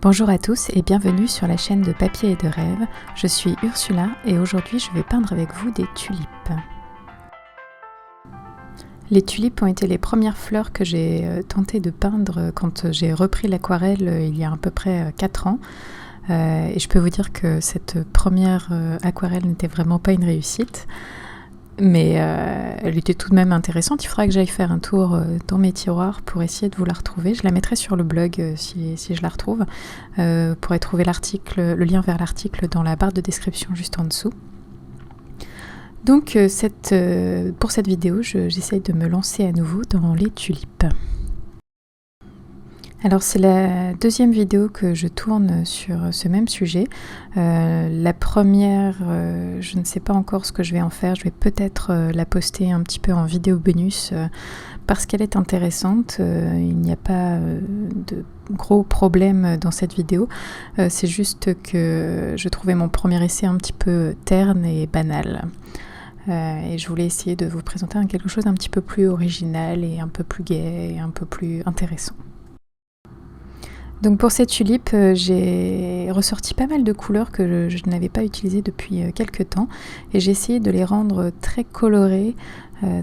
Bonjour à tous et bienvenue sur la chaîne de Papier et de Rêve. Je suis Ursula et aujourd'hui je vais peindre avec vous des tulipes. Les tulipes ont été les premières fleurs que j'ai tenté de peindre quand j'ai repris l'aquarelle il y a à peu près 4 ans. Et je peux vous dire que cette première aquarelle n'était vraiment pas une réussite. Mais elle était tout de même intéressante. Il faudra que j'aille faire un tour dans mes tiroirs pour essayer de vous la retrouver. Je la mettrai sur le blog si je la retrouve. Vous pourrez trouver le lien vers l'article dans la barre de description juste en dessous. Donc pour cette vidéo, j'essaye de me lancer à nouveau dans les tulipes. Alors c'est la deuxième vidéo que je tourne sur ce même sujet. La première, je ne sais pas encore ce que je vais en faire. Je vais peut-être la poster un petit peu en vidéo bonus parce qu'elle est intéressante. Il n'y a pas de gros problèmes dans cette vidéo. C'est juste que je trouvais mon premier essai un petit peu terne et banal. Et je voulais essayer de vous présenter quelque chose un petit peu plus original et un peu plus gai et un peu plus intéressant. Donc pour cette tulipe, j'ai ressorti pas mal de couleurs que je n'avais pas utilisées depuis quelques temps et j'ai essayé de les rendre très colorées,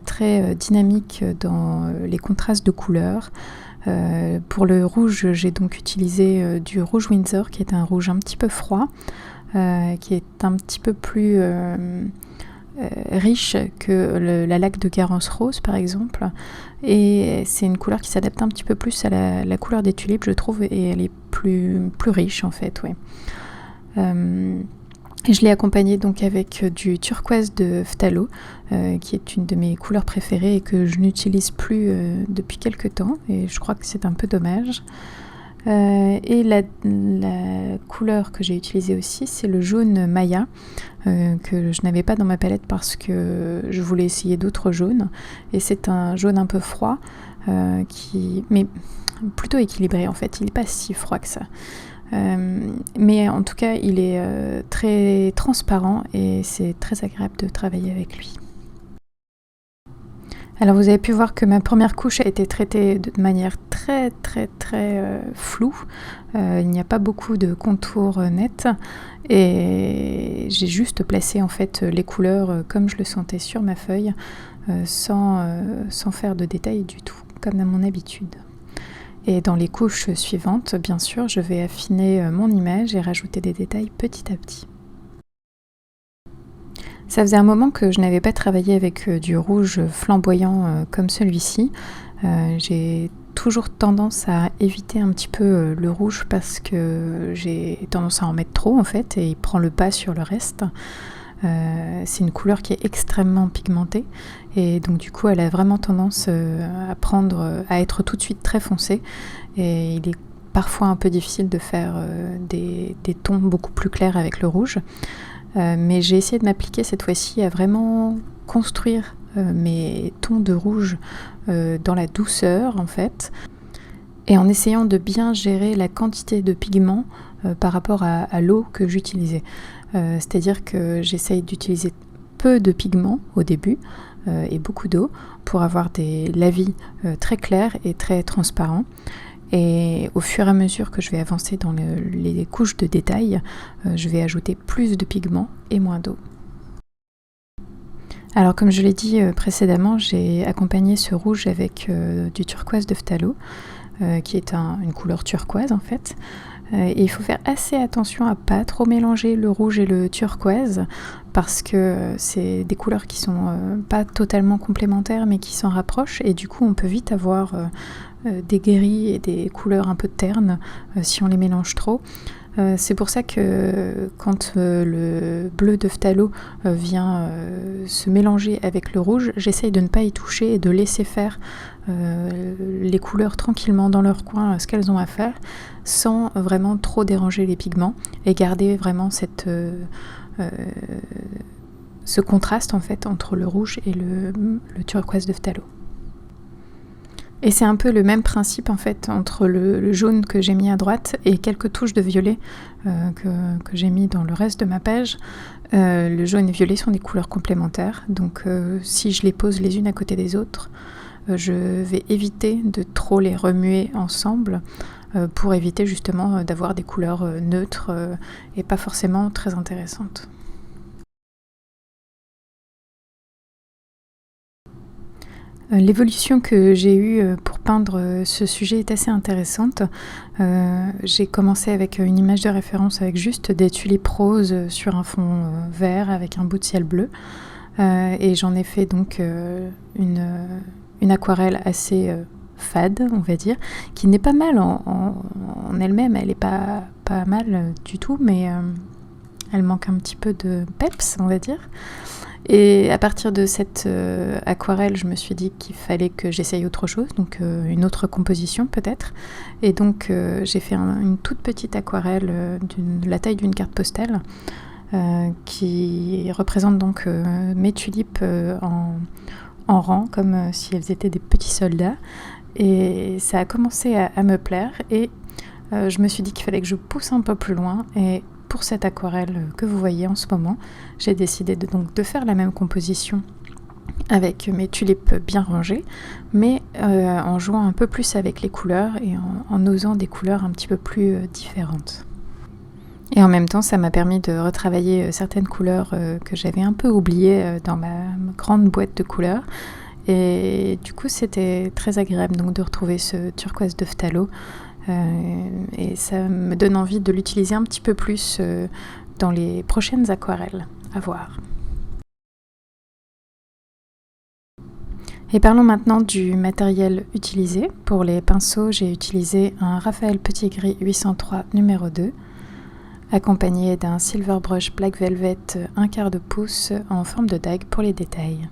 très dynamiques dans les contrastes de couleurs. Pour le rouge, j'ai donc utilisé du rouge Winsor qui est un rouge un petit peu froid, qui est un petit peu plus riche que la laque de Garance rose par exemple, et c'est une couleur qui s'adapte un petit peu plus à la couleur des tulipes je trouve, et elle est plus riche en fait, ouais. Et je l'ai accompagnée donc avec du turquoise de Phthalo, qui est une de mes couleurs préférées et que je n'utilise plus depuis quelques temps, et je crois que c'est un peu dommage. Et la couleur que j'ai utilisée aussi, c'est le jaune Maya, que je n'avais pas dans ma palette parce que je voulais essayer d'autres jaunes, et c'est un jaune un peu froid, mais plutôt équilibré en fait, il n'est pas si froid que ça. Mais en tout cas il est très transparent et c'est très agréable de travailler avec lui. Alors vous avez pu voir que ma première couche a été traitée de manière très floue. Il n'y a pas beaucoup de contours nets et j'ai juste placé en fait les couleurs comme je le sentais sur ma feuille, sans faire de détails du tout, comme à mon habitude. Et dans les couches suivantes, bien sûr, je vais affiner mon image et rajouter des détails petit à petit. Ça faisait un moment que je n'avais pas travaillé avec du rouge flamboyant comme celui-ci. J'ai toujours tendance à éviter un petit peu le rouge parce que j'ai tendance à en mettre trop en fait, et il prend le pas sur le reste. C'est une couleur qui est extrêmement pigmentée et donc du coup elle a vraiment tendance à être tout de suite très foncée, et il est parfois un peu difficile de faire des tons beaucoup plus clairs avec le rouge. Mais j'ai essayé de m'appliquer cette fois-ci à vraiment construire mes tons de rouge dans la douceur en fait, et en essayant de bien gérer la quantité de pigments par rapport à l'eau que j'utilisais. C'est-à-dire que j'essaye d'utiliser peu de pigments au début et beaucoup d'eau pour avoir des lavis très clairs et très transparents. Et au fur et à mesure que je vais avancer dans les couches de détails, je vais ajouter plus de pigments et moins d'eau. Alors comme je l'ai dit précédemment, j'ai accompagné ce rouge avec du turquoise de Phthalo, qui est une couleur turquoise en fait. Et il faut faire assez attention à pas trop mélanger le rouge et le turquoise parce que c'est des couleurs qui sont pas totalement complémentaires mais qui s'en rapprochent, et du coup on peut vite avoir des gris et des couleurs un peu ternes si on les mélange trop. C'est pour ça que quand le bleu de Phthalo vient se mélanger avec le rouge, j'essaye de ne pas y toucher et de laisser faire les couleurs tranquillement dans leur coin ce qu'elles ont à faire, sans vraiment trop déranger les pigments, et garder vraiment ce contraste en fait entre le rouge et le turquoise de Phthalo. Et c'est un peu le même principe en fait entre le jaune que j'ai mis à droite et quelques touches de violet que j'ai mis dans le reste de ma page. Le jaune et violet sont des couleurs complémentaires, donc si je les pose les unes à côté des autres, je vais éviter de trop les remuer ensemble pour éviter justement d'avoir des couleurs neutres et pas forcément très intéressantes. L'évolution que j'ai eue pour peindre ce sujet est assez intéressante. J'ai commencé avec une image de référence avec juste des tulipes roses sur un fond vert avec un bout de ciel bleu. Et j'en ai fait donc une aquarelle assez fade, on va dire, qui n'est pas mal en elle-même, elle n'est pas mal du tout, mais elle manque un petit peu de peps, on va dire. Et à partir de cette aquarelle, je me suis dit qu'il fallait que j'essaye autre chose, donc une autre composition peut-être. Et donc j'ai fait une toute petite aquarelle de la taille d'une carte postale qui représente donc mes tulipes en rang, comme si elles étaient des petits soldats. Et ça a commencé à me plaire et je me suis dit qu'il fallait que je pousse un peu plus loin. Et pour cette aquarelle que vous voyez en ce moment, j'ai décidé de faire la même composition avec mes tulipes bien rangées, mais en jouant un peu plus avec les couleurs et en osant des couleurs un petit peu plus différentes. Et en même temps, ça m'a permis de retravailler certaines couleurs que j'avais un peu oubliées dans ma grande boîte de couleurs. Et du coup, c'était très agréable donc, de retrouver ce turquoise de phthalo. Et ça me donne envie de l'utiliser un petit peu plus dans les prochaines aquarelles à voir. Et parlons maintenant du matériel utilisé. Pour les pinceaux, j'ai utilisé un Raphaël Petit Gris 803 numéro 2, accompagné d'un Silver Brush Black Velvet 1/4 de pouce en forme de dague pour les détails.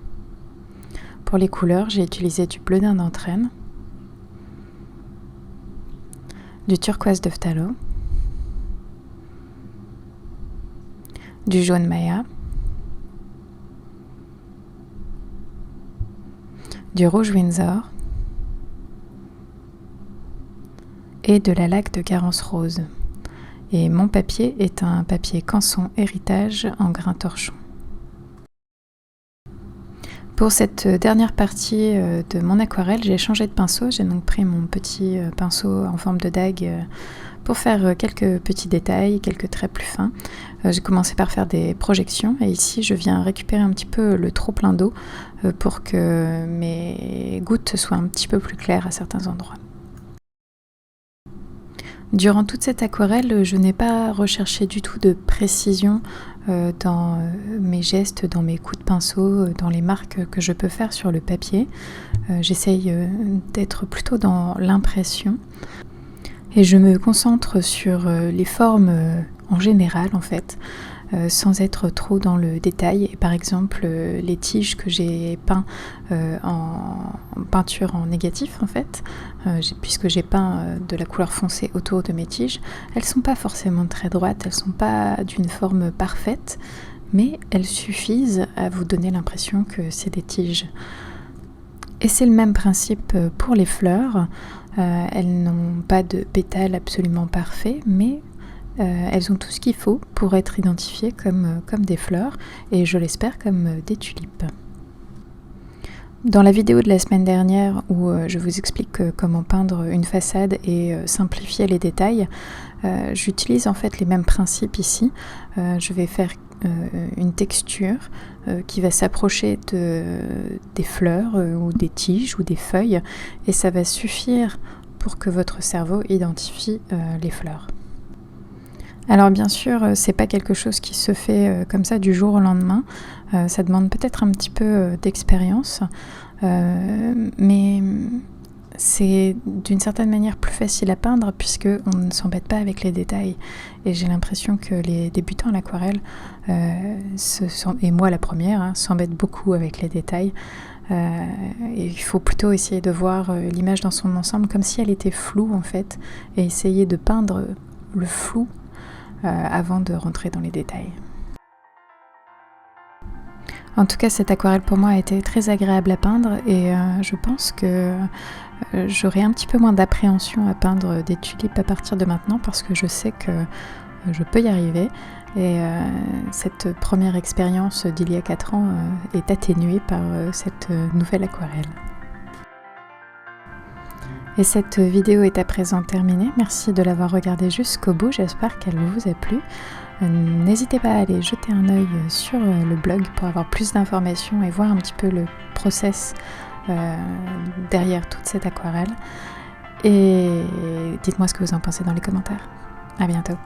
Pour les couleurs, j'ai utilisé du bleu d'Inde d'entraîne, du turquoise de phthalo, du jaune Maya, du rouge Windsor et de la laque de Garance rose. Et mon papier est un papier Canson Héritage en grain torchon. Pour cette dernière partie de mon aquarelle, j'ai changé de pinceau. J'ai donc pris mon petit pinceau en forme de dague pour faire quelques petits détails, quelques traits plus fins. J'ai commencé par faire des projections et ici je viens récupérer un petit peu le trop plein d'eau pour que mes gouttes soient un petit peu plus claires à certains endroits. Durant toute cette aquarelle, je n'ai pas recherché du tout de précision dans mes gestes, dans mes coups de pinceau, dans les marques que je peux faire sur le papier. J'essaye d'être plutôt dans l'impression et je me concentre sur les formes en général en fait, sans être trop dans le détail. Et par exemple, les tiges que j'ai peint en peinture en négatif en fait, puisque j'ai peint de la couleur foncée autour de mes tiges, elles sont pas forcément très droites, elles sont pas d'une forme parfaite, mais elles suffisent à vous donner l'impression que c'est des tiges. Et c'est le même principe pour les fleurs. Elles n'ont pas de pétales absolument parfaits, mais elles ont tout ce qu'il faut pour être identifiées comme des fleurs et je l'espère comme des tulipes. Dans la vidéo de la semaine dernière où je vous explique comment peindre une façade et simplifier les détails, j'utilise en fait les mêmes principes ici. Je vais faire une texture qui va s'approcher des fleurs ou des tiges ou des feuilles et ça va suffire pour que votre cerveau identifie les fleurs. Alors bien sûr, c'est pas quelque chose qui se fait comme ça du jour au lendemain. Ça demande peut-être un petit peu d'expérience, mais c'est d'une certaine manière plus facile à peindre puisque on ne s'embête pas avec les détails. Et j'ai l'impression que les débutants à l'aquarelle, et moi la première, s'embêtent beaucoup avec les détails. Et il faut plutôt essayer de voir l'image dans son ensemble comme si elle était floue en fait, et essayer de peindre le flou avant de rentrer dans les détails. En tout cas, cette aquarelle pour moi a été très agréable à peindre et je pense que j'aurai un petit peu moins d'appréhension à peindre des tulipes à partir de maintenant parce que je sais que je peux y arriver et cette première expérience d'il y a 4 ans est atténuée par cette nouvelle aquarelle. Et cette vidéo est à présent terminée. Merci de l'avoir regardée jusqu'au bout, j'espère qu'elle vous a plu. N'hésitez pas à aller jeter un œil sur le blog pour avoir plus d'informations et voir un petit peu le process derrière toute cette aquarelle. Et dites-moi ce que vous en pensez dans les commentaires. À bientôt.